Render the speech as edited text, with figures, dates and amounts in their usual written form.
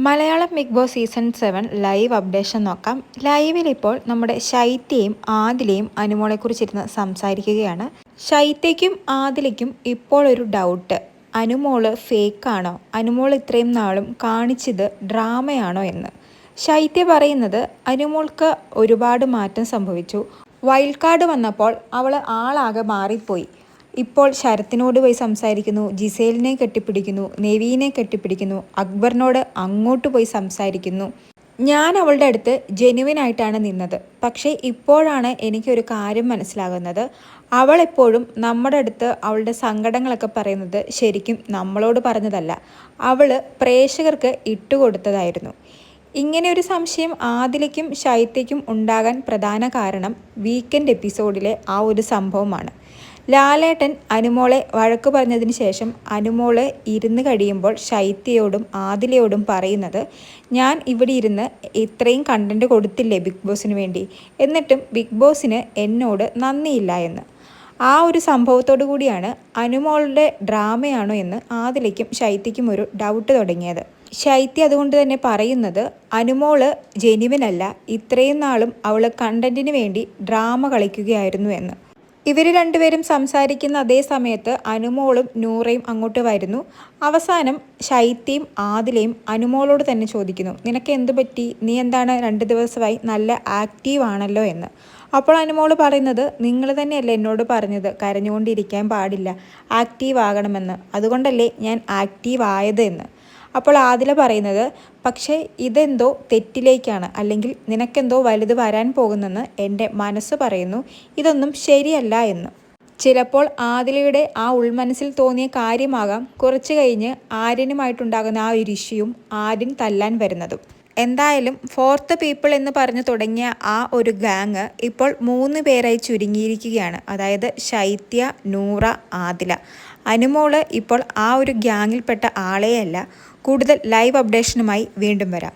Malayalam Bigg Boss season 7 live updation നോക്കാം. ലൈവിൽ ഇപ്പോൾ നമ്മുടെ ശൈത്യയും ആദിലയും അനുമോളെക്കുറിച്ചിരുന്ന് സംസാരിക്കുകയാണ്. ശൈത്യയ്ക്കും ആദിലയ്ക്കും ഇപ്പോൾ ഒരു ഡൗട്ട്. അനുമോള് ഫേക്കാണോ, അനുമോൾ ഇത്രയും നാളും കാണിച്ചത് ഡ്രാമയാണോ എന്ന്. ശൈത്യ പറയുന്നത് അനുമോൾക്ക് ഒരുപാട് മാറ്റം സംഭവിച്ചു. വൈൽഡ് കാർഡ് വന്നപ്പോൾ അവൾ ആളാകെ മാറിപ്പോയി. ഇപ്പോൾ ശരത്തിനോട് പോയി സംസാരിക്കുന്നു, ജിസേലിനെ കെട്ടിപ്പിടിക്കുന്നു, നെവീനെ കെട്ടിപ്പിടിക്കുന്നു, അക്ബറിനോട് അങ്ങോട്ട് പോയി സംസാരിക്കുന്നു. ഞാൻ അവളുടെ അടുത്ത് ജെനുവിനായിട്ടാണ് നിന്നത്. പക്ഷേ ഇപ്പോഴാണ് എനിക്കൊരു കാര്യം മനസ്സിലാകുന്നത്. അവൾ എപ്പോഴും നമ്മുടെ അടുത്ത് അവളുടെ സങ്കടങ്ങളൊക്കെ പറയുന്നത് ശരിക്കും നമ്മളോട് പറഞ്ഞതല്ല, അവൾ പ്രേക്ഷകർക്ക് ഇട്ടുകൊടുത്തതായിരുന്നു. ഇങ്ങനെ ഒരു സംശയം ആദിലയ്ക്കും ശൈത്യയ്ക്കും ഉണ്ടാകാൻ പ്രധാന കാരണം വീക്കെൻഡ് എപ്പിസോഡിലെ ആ ഒരു സംഭവമാണ്. ലാലേട്ടൻ അനുമോളെ വഴക്ക് പറഞ്ഞതിന് ശേഷം അനുമോള് ഇരുന്ന് കഴിയുമ്പോൾ ശൈത്യയോടും ആദിലയോടും പറയുന്നത്, ഞാൻ ഇവിടെ ഇരുന്ന് ഇത്രയും കണ്ടൻറ്റ് കൊടുത്തില്ലേ ബിഗ് ബോസിന് വേണ്ടി, എന്നിട്ടും ബിഗ് ബോസിന് എന്നോട് നന്ദിയില്ല എന്ന്. ആ ഒരു സംഭവത്തോടു കൂടിയാണ് അനുമോളുടെ ഡ്രാമയാണോ എന്ന് ആദിലയ്ക്കും ശൈത്യയ്ക്കും ഒരു ഡൗട്ട് തുടങ്ങിയത്. ശൈത്യ അതുകൊണ്ട് തന്നെ പറയുന്നത് അനുമോള് ജെനുവിനല്ല, ഇത്രയും നാളും അവൾ കണ്ടൻറ്റിന് വേണ്ടി ഡ്രാമ കളിക്കുകയായിരുന്നു എന്ന്. ഇവർ രണ്ടുപേരും സംസാരിക്കുന്ന അതേ സമയത്ത് അനുമോളും നൂറയും അങ്ങോട്ട് വരുന്നു. അവസാനം ശൈത്യയും ആദിലയും അനുമോളോട് തന്നെ ചോദിക്കുന്നു, നിനക്ക് എന്തു പറ്റി, നീ എന്താണ് 2 ദിവസമായി നല്ല ആക്റ്റീവ് ആണല്ലോ എന്ന്. അപ്പോൾ അനുമോൾ പറയുന്നത്, നിങ്ങൾ തന്നെയല്ലേ എന്നോട് പറഞ്ഞത് കരഞ്ഞുകൊണ്ടിരിക്കാൻ പാടില്ല, ആക്റ്റീവ് ആകണമെന്ന്, അതുകൊണ്ടല്ലേ ഞാൻ ആക്റ്റീവ് ആയത് എന്ന്. അപ്പോൾ ആദില പറയുന്നത്, പക്ഷേ ഇതെന്തോ തെറ്റിലേക്കാണ്, അല്ലെങ്കിൽ നിനക്കെന്തോ വലുത് വരാൻ പോകുന്നെന്ന് എൻ്റെ മനസ്സ് പറയുന്നു, ഇതൊന്നും ശരിയല്ല എന്ന്. ചിലപ്പോൾ ആദിലയുടെ ആ ഉൾമനസ്സിൽ തോന്നിയ കാര്യമാകാം കുറച്ച് കഴിഞ്ഞ് ആര്യനുമായിട്ടുണ്ടാകുന്ന ആ ഒരു ഇഷ്യൂയും ആര്യൻ തല്ലാൻ വരുന്നതും. എന്തായാലും 4th പീപ്പിൾ എന്ന് പറഞ്ഞു തുടങ്ങിയ ആ ഒരു ഗാങ് ഇപ്പോൾ 3 പേരായി ചുരുങ്ങിയിരിക്കുകയാണ്. അതായത് ശൈത്യ, നൂറ, ആദില. അനുമോള് ഇപ്പോൾ ആ ഒരു ഗ്യാങ്ങിൽപ്പെട്ട ആളെയല്ല. കൂടുതൽ ലൈവ് അപ്ഡേഷനുമായി വീണ്ടും വരാം.